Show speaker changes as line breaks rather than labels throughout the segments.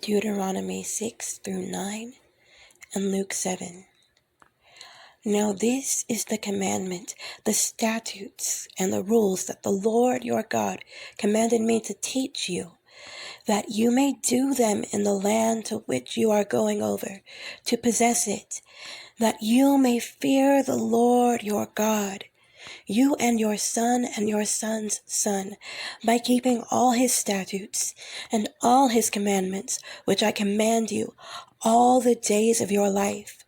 Deuteronomy 6-9 and Luke 7. Now this is the commandment, the statutes, and the rules that the Lord your God commanded me to teach you, that you may do them in the land to which you are going over, to possess it, that you may fear the Lord your God, you and your son and your son's son, by keeping all his statutes and all his commandments, which I command you all the days of your life,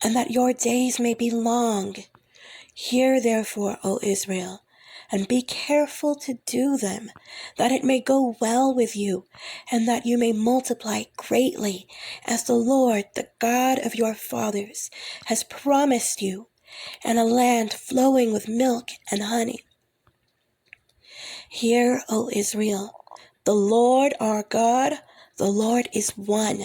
and that your days may be long. Hear therefore, O Israel, and be careful to do them, that it may go well with you, and that you may multiply greatly, as the Lord, the God of your fathers, has promised you, and a land flowing with milk and honey. Hear, O Israel, the Lord our God, the Lord is one.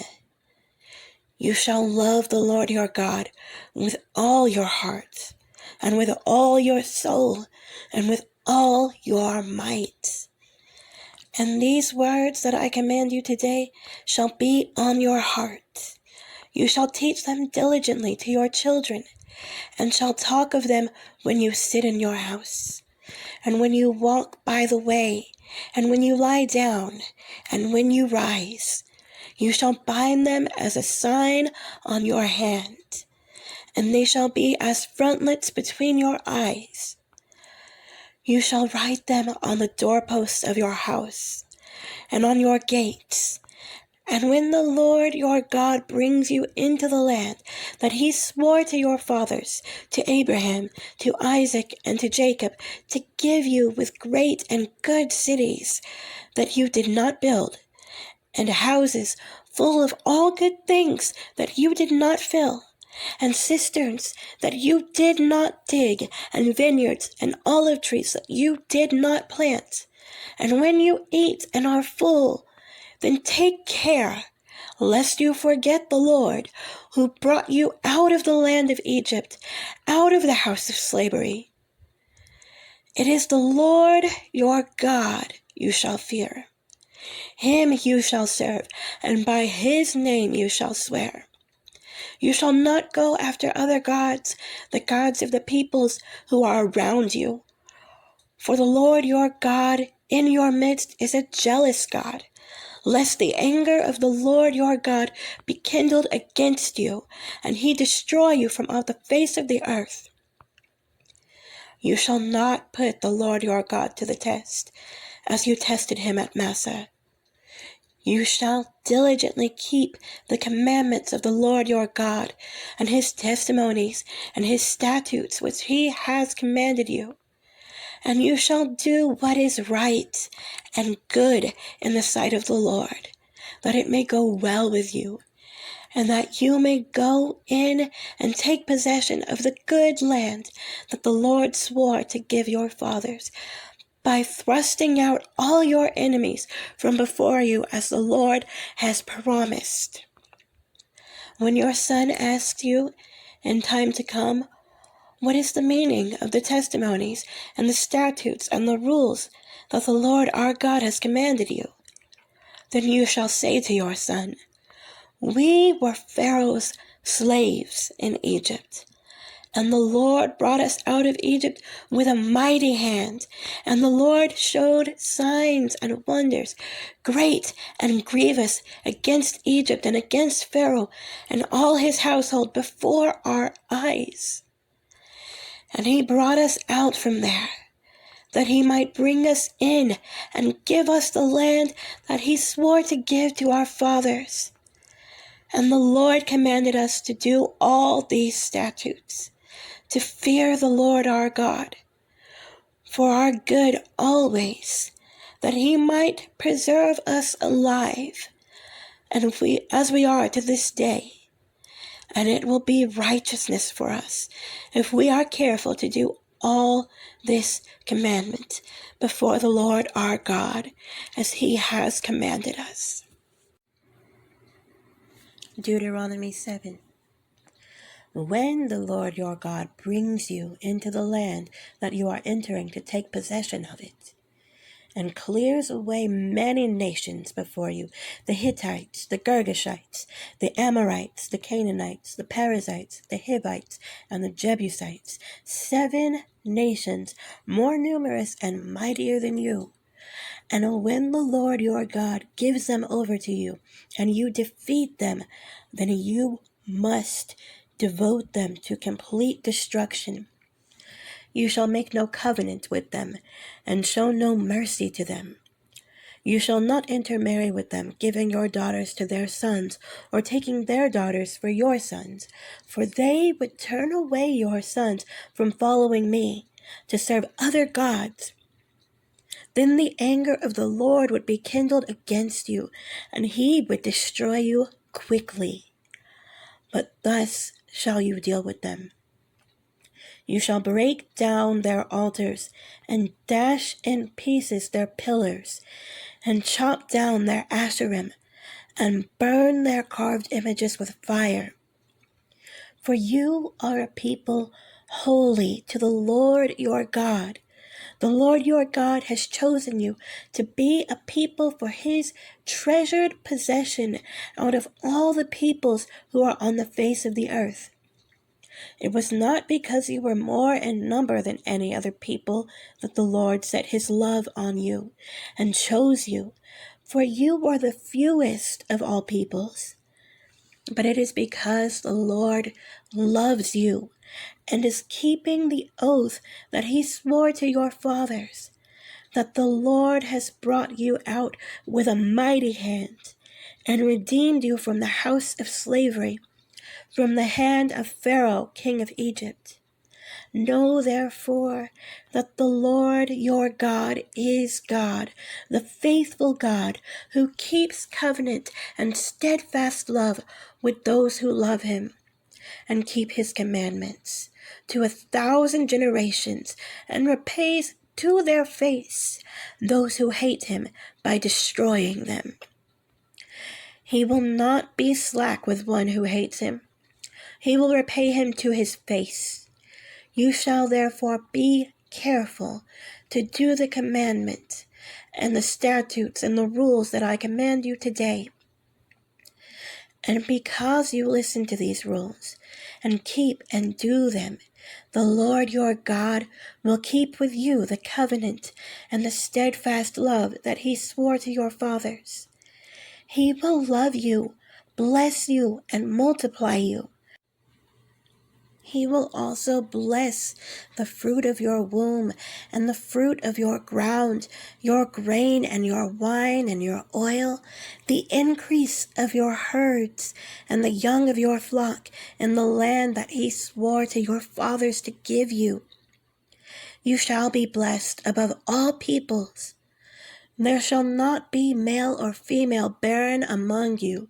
You shall love the Lord your God with all your heart, and with all your soul, and with all your might. And these words that I command you today shall be on your heart. You shall teach them diligently to your children, and shall talk of them when you sit in your house, and when you walk by the way, and when you lie down, and when you rise. You shall bind them as a sign on your hand, and they shall be as frontlets between your eyes. You shall write them on the doorposts of your house, and on your gates. And when the Lord your God brings you into the land that he swore to your fathers, to Abraham, to Isaac, and to Jacob, to give you with great and good cities that you did not build, and houses full of all good things that you did not fill, and cisterns that you did not dig, and vineyards and olive trees that you did not plant. And when you eat and are full, then take care, lest you forget the Lord, who brought you out of the land of Egypt, out of the house of slavery. It is the Lord your God you shall fear. Him you shall serve, and by his name you shall swear. You shall not go after other gods, the gods of the peoples who are around you. For the Lord your God in your midst is a jealous God, lest the anger of the Lord your God be kindled against you, and he destroy you from off the face of the earth. You shall not put the Lord your God to the test, as you tested him at Massah. You shall diligently keep the commandments of the Lord your God, and his testimonies, and his statutes which he has commanded you. And you shall do what is right and good in the sight of the Lord, that it may go well with you, and that you may go in and take possession of the good land that the Lord swore to give your fathers, by thrusting out all your enemies from before you, as the Lord has promised. When your son asks you in time to come, what is the meaning of the testimonies and the statutes and the rules that the Lord our God has commanded you? Then you shall say to your son, we were Pharaoh's slaves in Egypt, and the Lord brought us out of Egypt with a mighty hand, and the Lord showed signs and wonders, great and grievous, against Egypt and against Pharaoh and all his household before our eyes. And he brought us out from there, that he might bring us in and give us the land that he swore to give to our fathers. And the Lord commanded us to do all these statutes, to fear the Lord our God, for our good always, that he might preserve us alive, and as we are to this day. And it will be righteousness for us if we are careful to do all this commandment before the Lord our God, as he has commanded us. Deuteronomy 7. When the Lord your God brings you into the land that you are entering to take possession of it, and clears away many nations before you, the Hittites, the Girgashites, the Amorites, the Canaanites, the Perizzites, the Hivites, and the Jebusites, 7 nations more numerous and mightier than you. And when the Lord your God gives them over to you, and you defeat them, then you must devote them to complete destruction. You shall make no covenant with them, and show no mercy to them. You shall not intermarry with them, giving your daughters to their sons, or taking their daughters for your sons, for they would turn away your sons from following me, to serve other gods. Then the anger of the Lord would be kindled against you, and he would destroy you quickly. But thus shall you deal with them. You shall break down their altars, and dash in pieces their pillars, and chop down their Asherim, and burn their carved images with fire. For you are a people holy to the Lord your God. The Lord your God has chosen you to be a people for his treasured possession out of all the peoples who are on the face of the earth. It was not because you were more in number than any other people that the Lord set his love on you and chose you, for you were the fewest of all peoples. But it is because the Lord loves you and is keeping the oath that he swore to your fathers, that the Lord has brought you out with a mighty hand and redeemed you from the house of slavery, from the hand of Pharaoh, king of Egypt. Know therefore that the Lord your God is God, the faithful God, who keeps covenant and steadfast love with those who love him and keep his commandments to 1,000 generations, and repays to their face those who hate him by destroying them. He will not be slack with one who hates him. He will repay him to his face. You shall therefore be careful to do the commandment and the statutes and the rules that I command you today. And because you listen to these rules and keep and do them, the Lord your God will keep with you the covenant and the steadfast love that he swore to your fathers. He will love you, bless you, and multiply you. He will also bless the fruit of your womb and the fruit of your ground, your grain and your wine and your oil, the increase of your herds and the young of your flock in the land that he swore to your fathers to give you. You shall be blessed above all peoples. There shall not be male or female barren among you,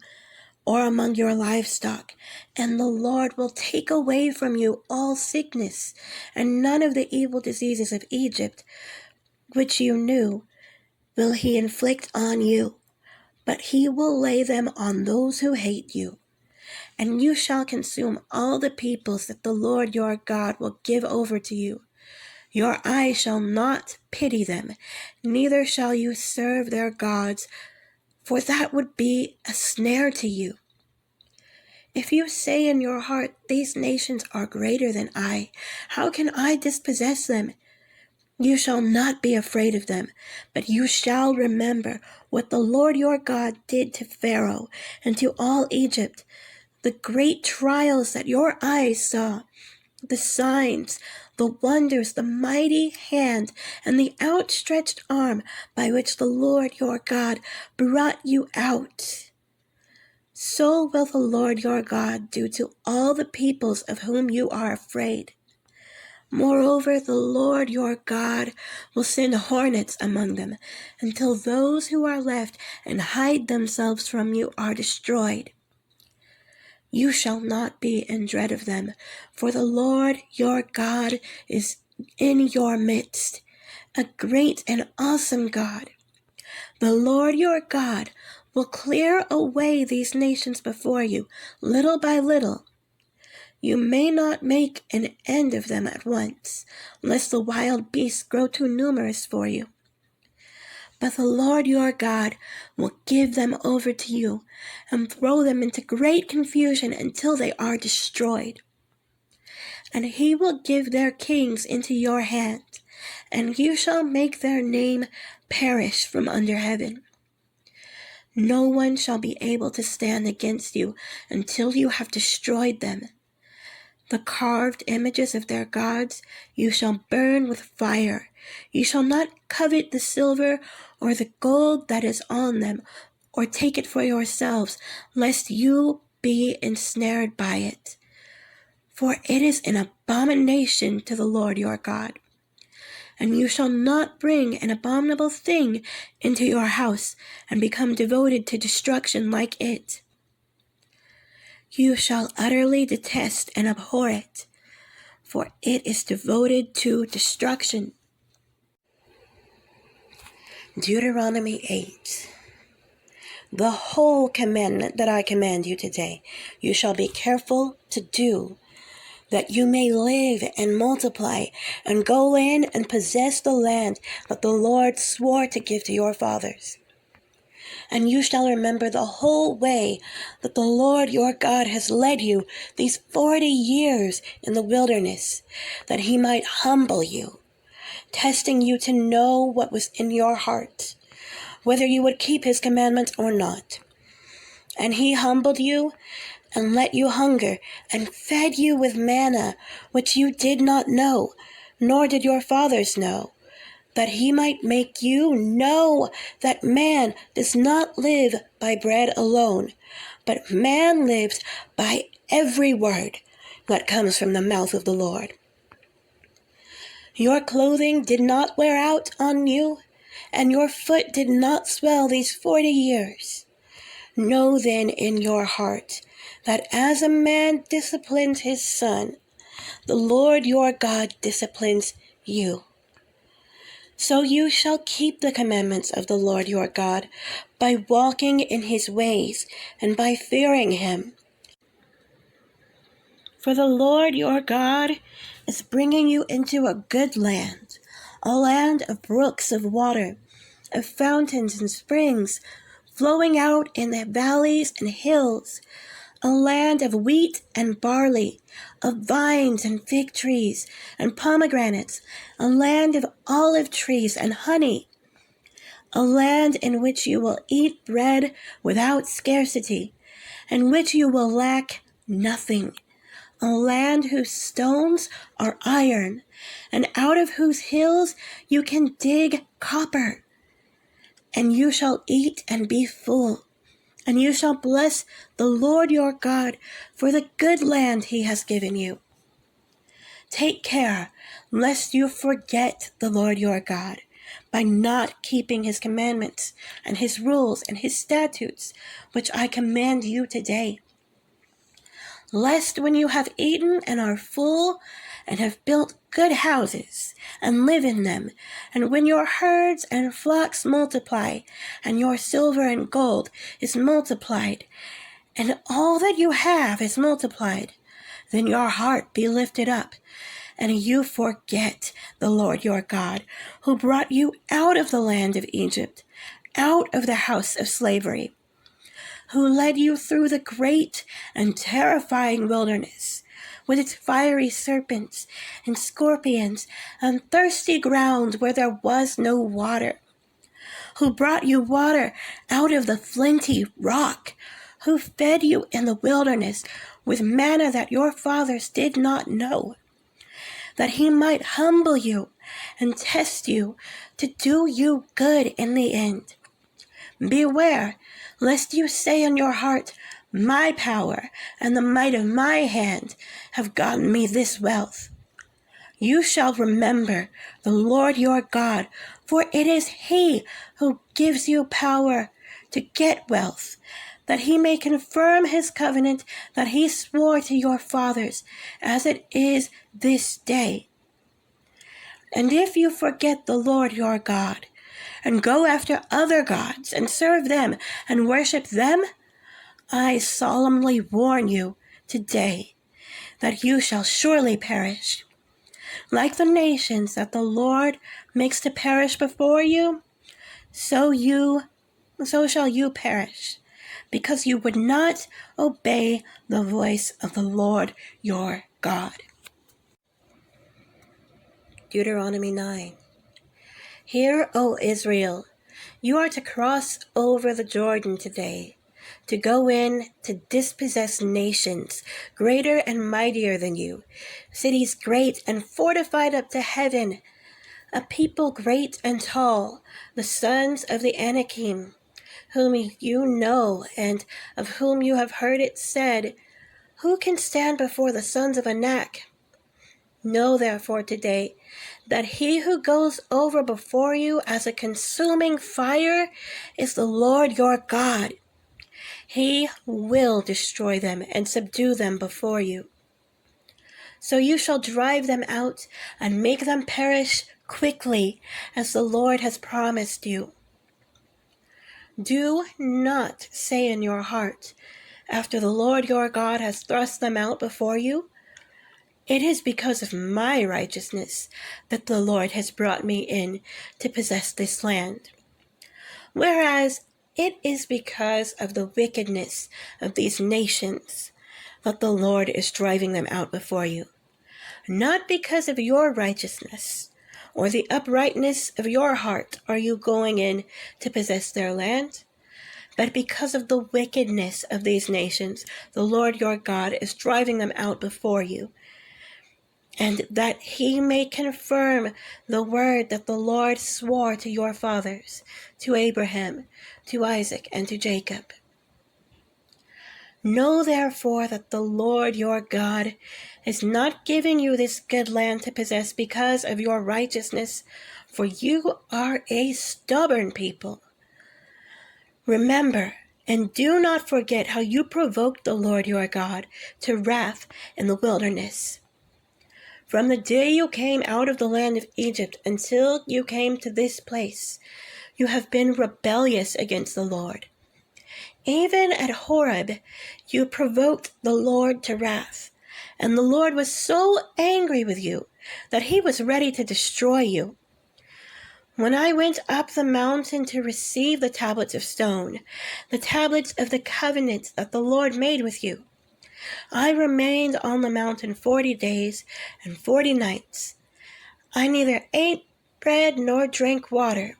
or among your livestock, and the Lord will take away from you all sickness, and none of the evil diseases of Egypt, which you knew, will he inflict on you, but he will lay them on those who hate you. And you shall consume all the peoples that the Lord your God will give over to you. Your eye shall not pity them, neither shall you serve their gods, for that would be a snare to you. If you say in your heart, these nations are greater than I, how can I dispossess them? You shall not be afraid of them, but you shall remember what the Lord your God did to Pharaoh and to all Egypt, the great trials that your eyes saw, the signs, the wonders, the mighty hand, and the outstretched arm by which the Lord your God brought you out. So will the Lord your God do to all the peoples of whom you are afraid. Moreover, the Lord your God will send hornets among them, until those who are left and hide themselves from you are destroyed. You shall not be in dread of them, for the Lord your God is in your midst, a great and awesome God. The Lord your God will clear away these nations before you, little by little. You may not make an end of them at once, lest the wild beasts grow too numerous for you. But the Lord your God will give them over to you and throw them into great confusion until they are destroyed. And he will give their kings into your hand, and you shall make their name perish from under heaven. No one shall be able to stand against you until you have destroyed them. The carved images of their gods you shall burn with fire. You shall not covet the silver or the gold that is on them, or take it for yourselves, lest you be ensnared by it. For it is an abomination to the Lord your God. And you shall not bring an abominable thing into your house and become devoted to destruction like it. You shall utterly detest and abhor it, for it is devoted to destruction. Deuteronomy 8. The whole commandment that I command you today, you shall be careful to do, that you may live and multiply and go in and possess the land that the Lord swore to give to your fathers. And you shall remember the whole way that the Lord your God has led you these 40 years in the wilderness, that he might humble you, testing you to know what was in your heart, whether you would keep his commandments or not. And he humbled you and let you hunger, and fed you with manna, which you did not know, nor did your fathers know, that he might make you know that man does not live by bread alone, but man lives by every word that comes from the mouth of the Lord. Your clothing did not wear out on you, and your foot did not swell these 40 years. Know then in your heart that as a man disciplines his son, the Lord your God disciplines you. So you shall keep the commandments of the Lord your God by walking in his ways and by fearing him. For the Lord your God is bringing you into a good land, a land of brooks of water, of fountains and springs, flowing out in the valleys and hills, a land of wheat and barley, of vines and fig trees and pomegranates, a land of olive trees and honey, a land in which you will eat bread without scarcity, in which you will lack nothing, a land whose stones are iron, and out of whose hills you can dig copper. And you shall eat and be full, and you shall bless the Lord your God for the good land he has given you. Take care lest you forget the Lord your God by not keeping his commandments and his rules and his statutes, which I command you today. Lest when you have eaten and are full and have built good houses and live in them, and when your herds and flocks multiply, and your silver and gold is multiplied, and all that you have is multiplied, then your heart be lifted up, and you forget the Lord your God, who brought you out of the land of Egypt, out of the house of slavery, who led you through the great and terrifying wilderness, with its fiery serpents and scorpions and thirsty ground where there was no water, who brought you water out of the flinty rock, who fed you in the wilderness with manna that your fathers did not know, that he might humble you and test you to do you good in the end. Beware, lest you say in your heart, my power and the might of my hand have gotten me this wealth. You shall remember the Lord your God, for it is he who gives you power to get wealth, that he may confirm his covenant that he swore to your fathers, as it is this day. And if you forget the Lord your God, and go after other gods, and serve them, and worship them, I solemnly warn you today that you shall surely perish. Like the nations that the Lord makes to perish before you, so shall you perish, because you would not obey the voice of the Lord your God. Deuteronomy 9. Hear, O Israel, you are to cross over the Jordan today, to go in to dispossess nations greater and mightier than you, cities great and fortified up to heaven, a people great and tall, the sons of the Anakim, whom you know and of whom you have heard it said, who can stand before the sons of Anak? Know therefore today that he who goes over before you as a consuming fire is the Lord your God. He will destroy them and subdue them before you. So you shall drive them out and make them perish quickly, as the Lord has promised you. Do not say in your heart, after the Lord your God has thrust them out before you, it is because of my righteousness that the Lord has brought me in to possess this land. Whereas it is because of the wickedness of these nations that the Lord is driving them out before you. Not because of your righteousness or the uprightness of your heart are you going in to possess their land, but because of the wickedness of these nations, the Lord your God is driving them out before you, and that he may confirm the word that the Lord swore to your fathers, to Abraham, to Isaac, and to Jacob. Know therefore that the Lord your God is not giving you this good land to possess because of your righteousness, for you are a stubborn people. Remember, and do not forget how you provoked the Lord your God to wrath in the wilderness. From the day you came out of the land of Egypt until you came to this place, you have been rebellious against the Lord. Even at Horeb, you provoked the Lord to wrath, and the Lord was so angry with you that he was ready to destroy you. When I went up the mountain to receive the tablets of stone, the tablets of the covenant that the Lord made with you, I remained on the mountain 40 days and 40 nights. I neither ate bread nor drank water.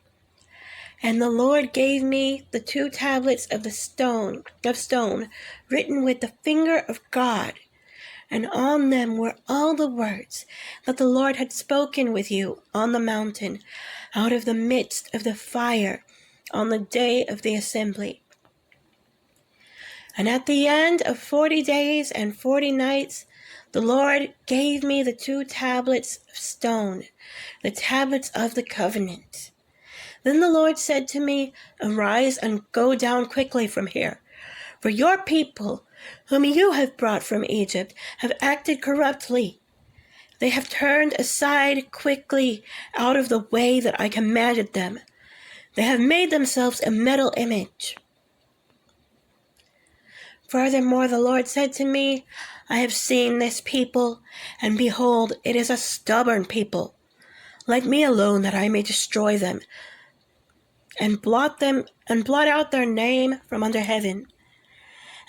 And the Lord gave me the 2 tablets of stone written with the finger of God, and on them were all the words that the Lord had spoken with you on the mountain out of the midst of the fire on the day of the assembly. And at the end of 40 days and 40 nights, the Lord gave me the 2 tablets of stone, the tablets of the covenant. Then the Lord said to me, arise and go down quickly from here, for your people, whom you have brought from Egypt, have acted corruptly. They have turned aside quickly out of the way that I commanded them. They have made themselves a metal image. Furthermore, the Lord said to me, I have seen this people, and behold, it is a stubborn people. Let me alone that I may destroy them, and blot out their name from under heaven.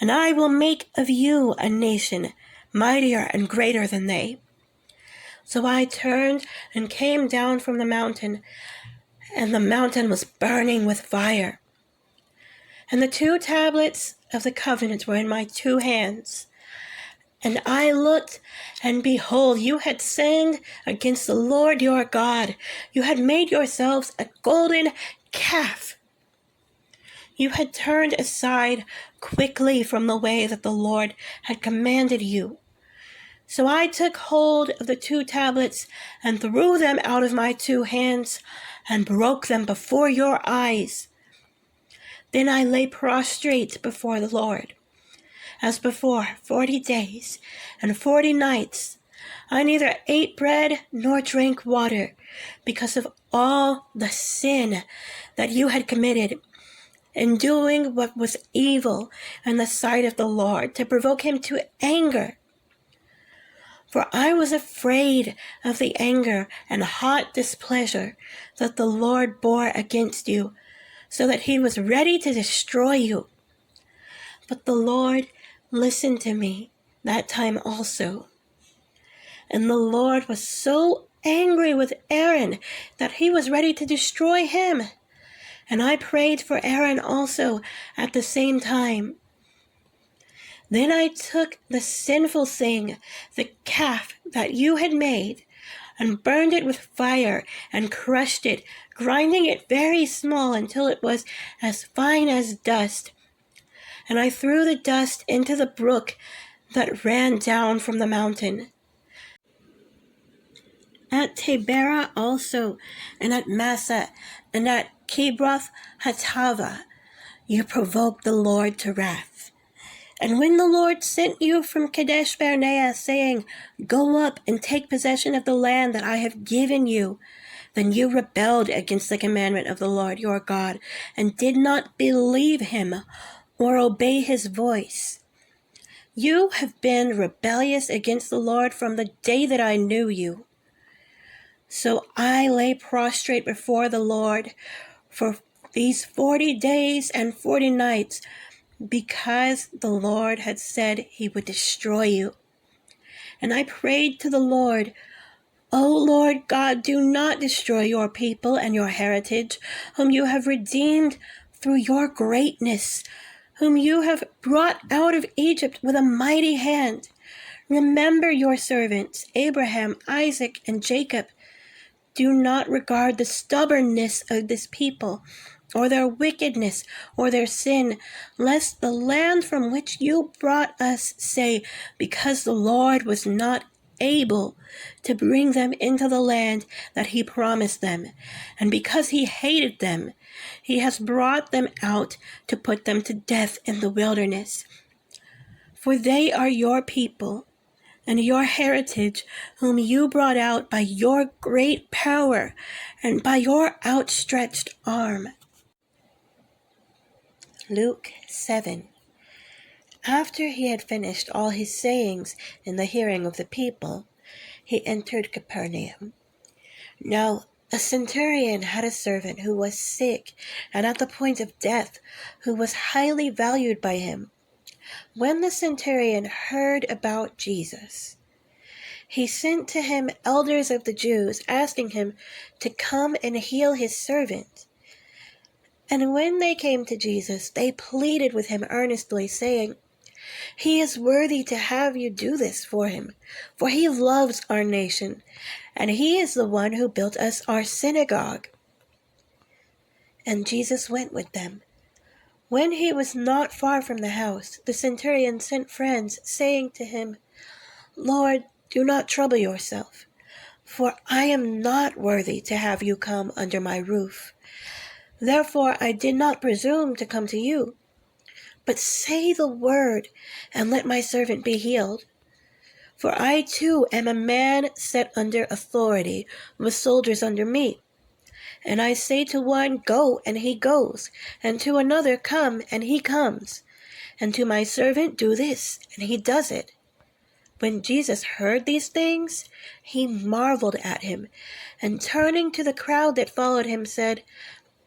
And I will make of you a nation mightier and greater than they. So I turned and came down from the mountain, and the mountain was burning with fire. And the 2 tablets of the covenant were in my 2 hands. And I looked, and behold, you had sinned against the Lord your God. You had made yourselves a golden calf. You had turned aside quickly from the way that the Lord had commanded you. So I took hold of the 2 tablets and threw them out of my 2 hands and broke them before your eyes. Then I lay prostrate before the Lord. As before, 40 days and 40 nights, I neither ate bread nor drank water because of all the sin that you had committed in doing what was evil in the sight of the Lord, to provoke him to anger. For I was afraid of the anger and hot displeasure that the Lord bore against you so that he was ready to destroy you. But the Lord listened to me that time also. And the Lord was so angry with Aaron that he was ready to destroy him. And I prayed for Aaron also at the same time. Then I took the sinful thing, the calf that you had made, and burned it with fire, and crushed it, grinding it very small until it was as fine as dust. And I threw the dust into the brook that ran down from the mountain. At Taberah also, and at Massa, and at Kibroth Hattava, you provoked the Lord to wrath. And when the Lord sent you from Kadesh Barnea, saying, Go up and take possession of the land that I have given you, then you rebelled against the commandment of the Lord your God, and did not believe him or obey his voice. You have been rebellious against the Lord from the day that I knew you. So I lay prostrate before the Lord for these 40 days and 40 nights, because the Lord had said he would destroy you. And I prayed to the Lord, O Lord God, do not destroy your people and your heritage, whom you have redeemed through your greatness, whom you have brought out of Egypt with a mighty hand. Remember your servants, Abraham, Isaac, and Jacob. Do not regard the stubbornness of this people, or their wickedness, or their sin, lest the land from which you brought us say, because the Lord was not able to bring them into the land that he promised them, and because he hated them, he has brought them out to put them to death in the wilderness. For they are your people, and your heritage, whom you brought out by your great power and by your outstretched arm. Luke 7. After he had finished all his sayings in the hearing of the people, he entered Capernaum. Now a centurion had a servant who was sick and at the point of death, who was highly valued by him. When the centurion heard about Jesus, he sent to him elders of the Jews, asking him to come and heal his servant. And when they came to Jesus, they pleaded with him earnestly, saying, He is worthy to have you do this for him, for he loves our nation, and he is the one who built us our synagogue. And Jesus went with them. When he was not far from the house, the centurion sent friends, saying to him, Lord, do not trouble yourself, for I am not worthy to have you come under my roof. Therefore I did not presume to come to you. But say the word, and let my servant be healed. For I too am a man set under authority, with soldiers under me. And I say to one, Go, and he goes, and to another, Come, and he comes, and to my servant, Do this, and he does it. When Jesus heard these things, he marveled at him, and turning to the crowd that followed him, said,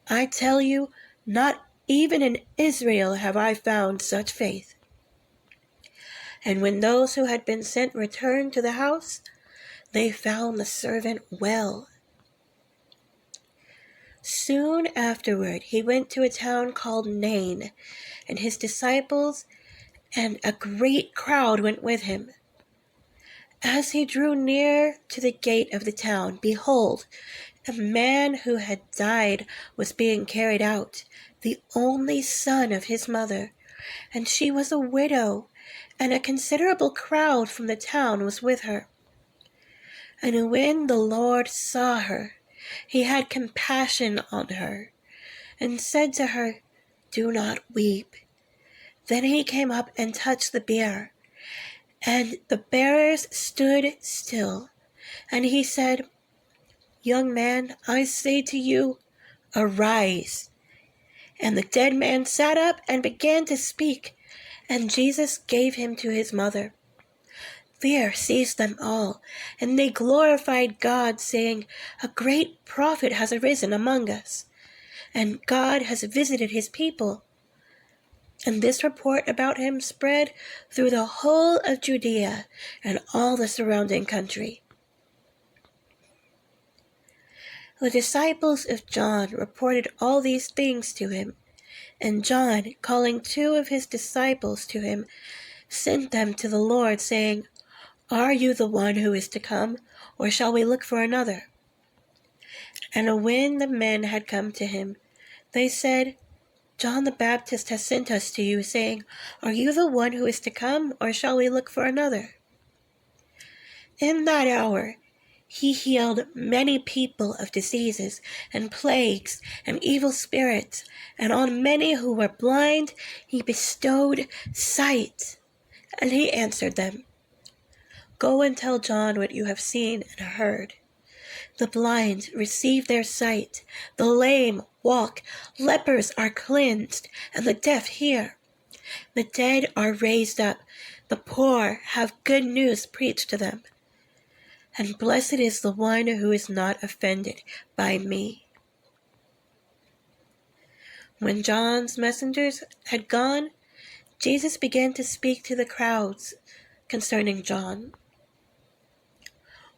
I tell you, not even in Israel have I found such faith. And when those who had been sent returned to the house, they found the servant well. Soon afterward he went to a town called Nain, and his disciples and a great crowd went with him. As he drew near to the gate of the town, behold, a man who had died was being carried out, the only son of his mother, and she was a widow, and a considerable crowd from the town was with her. And when the Lord saw her, he had compassion on her, and said to her, Do not weep. Then he came up and touched the bier, and the bearers stood still. And he said, Young man, I say to you, arise. And the dead man sat up and began to speak, and Jesus gave him to his mother. Fear seized them all, and they glorified God, saying, A great prophet has arisen among us, and God has visited his people. And this report about him spread through the whole of Judea and all the surrounding country. The disciples of John reported all these things to him, and John, calling 2 of his disciples to him, sent them to the Lord, saying, "Are you the one who is to come, or shall we look for another?" And when the men had come to him, they said, "John the Baptist has sent us to you, saying, 'Are you the one who is to come, or shall we look for another?'" In that hour he healed many people of diseases and plagues and evil spirits, and on many who were blind he bestowed sight. And he answered them, "Go and tell John what you have seen and heard. The blind receive their sight, the lame walk, lepers are cleansed, and the deaf hear. The dead are raised up, the poor have good news preached to them. And blessed is the one who is not offended by me." When John's messengers had gone, Jesus began to speak to the crowds concerning John.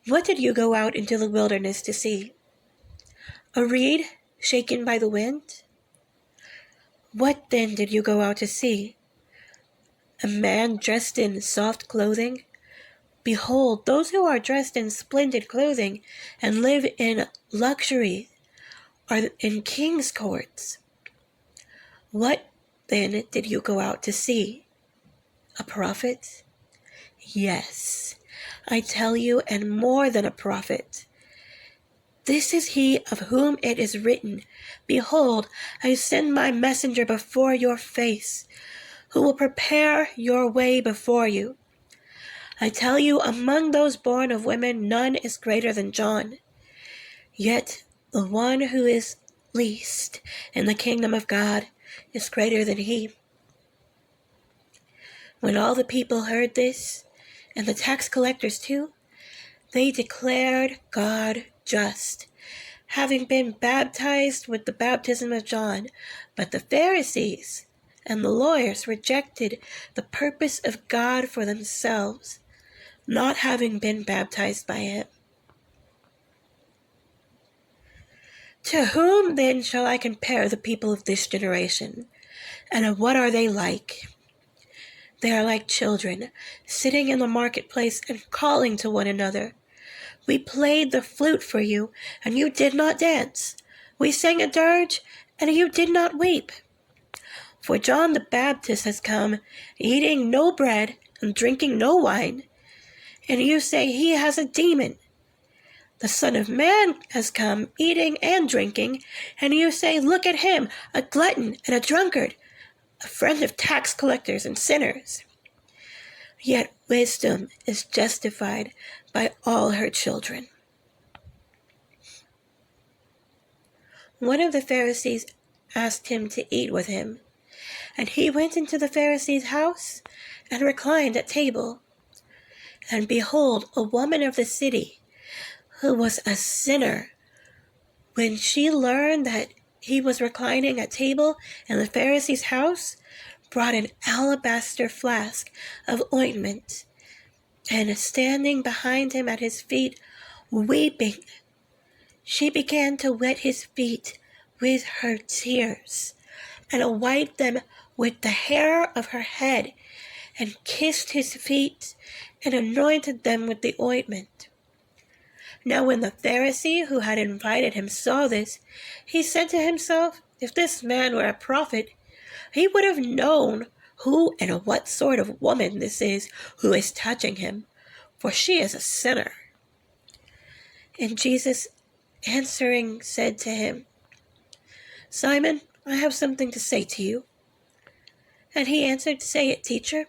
"What did you go out into the wilderness to see? A reed shaken by the wind? What then did you go out to see? A man dressed in soft clothing? Behold, those who are dressed in splendid clothing and live in luxury are in king's courts. What then did you go out to see? A prophet? Yes, I tell you, and more than a prophet. This is he of whom it is written, 'Behold, I send my messenger before your face, who will prepare your way before you.' I tell you, among those born of women, none is greater than John. Yet the one who is least in the kingdom of God is greater than he." When all the people heard this, and the tax collectors too, they declared God just, having been baptized with the baptism of John. But the Pharisees and the lawyers rejected the purpose of God for themselves, not having been baptized by him. To whom then shall I compare the people of this generation? And what are they like? They are like children, sitting in the marketplace and calling to one another. "We played the flute for you, and you did not dance. We sang a dirge, and you did not weep. For John the Baptist has come, eating no bread and drinking no wine, and you say he has a demon. The Son of Man has come, eating and drinking, and you say, 'Look at him, a glutton and a drunkard, a friend of tax collectors and sinners.' Yet wisdom is justified by all her children." One of the Pharisees asked him to eat with him, and he went into the Pharisee's house and reclined at table. And behold, a woman of the city, who was a sinner, when she learned that he was reclining at table in the Pharisee's house, brought an alabaster flask of ointment, and standing behind him at his feet, weeping, she began to wet his feet with her tears, and wiped them with the hair of her head, and kissed his feet, and anointed them with the ointment. Now when the Pharisee who had invited him saw this, he said to himself, "If this man were a prophet, he would have known who and what sort of woman this is who is touching him, for she is a sinner." And Jesus answering said to him, "Simon, I have something to say to you." And he answered, "Say it, teacher."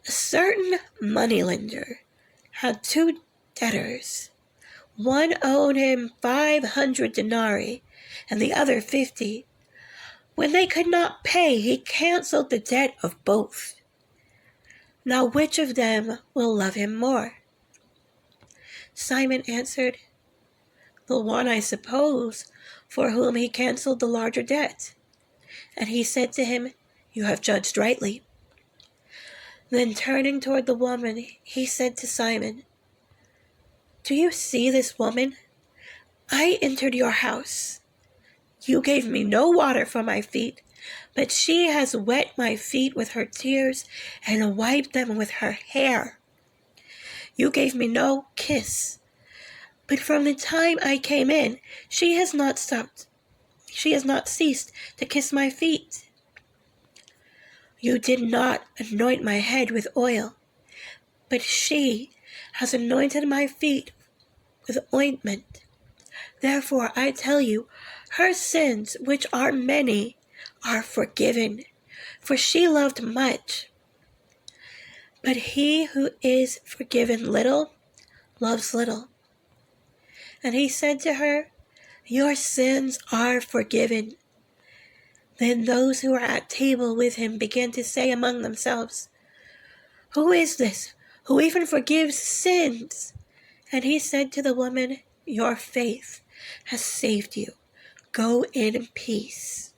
A certain moneylender had 2 debtors. One owed him 500 denarii, and the other 50. When they could not pay, he canceled the debt of both. Now which of them will love him more? Simon answered, "The one, I suppose, for whom he canceled the larger debt. And he said to him, You have judged rightly. Then turning toward the woman, he said to Simon, Do you see this woman? I entered your house. You gave me no water for my feet, but she has wet my feet with her tears and wiped them with her hair. You gave me no kiss, but from the time I came in, she has not ceased to kiss my feet. You did not anoint my head with oil, but she has anointed my feet with ointment. Therefore I tell you, her sins, which are many, are forgiven, for she loved much. But he who is forgiven little loves little. And he said to her, Your sins are forgiven. Then those who were at table with him began to say among themselves, Who is this who even forgives sins? And he said to the woman, Your faith has saved you. Go in peace.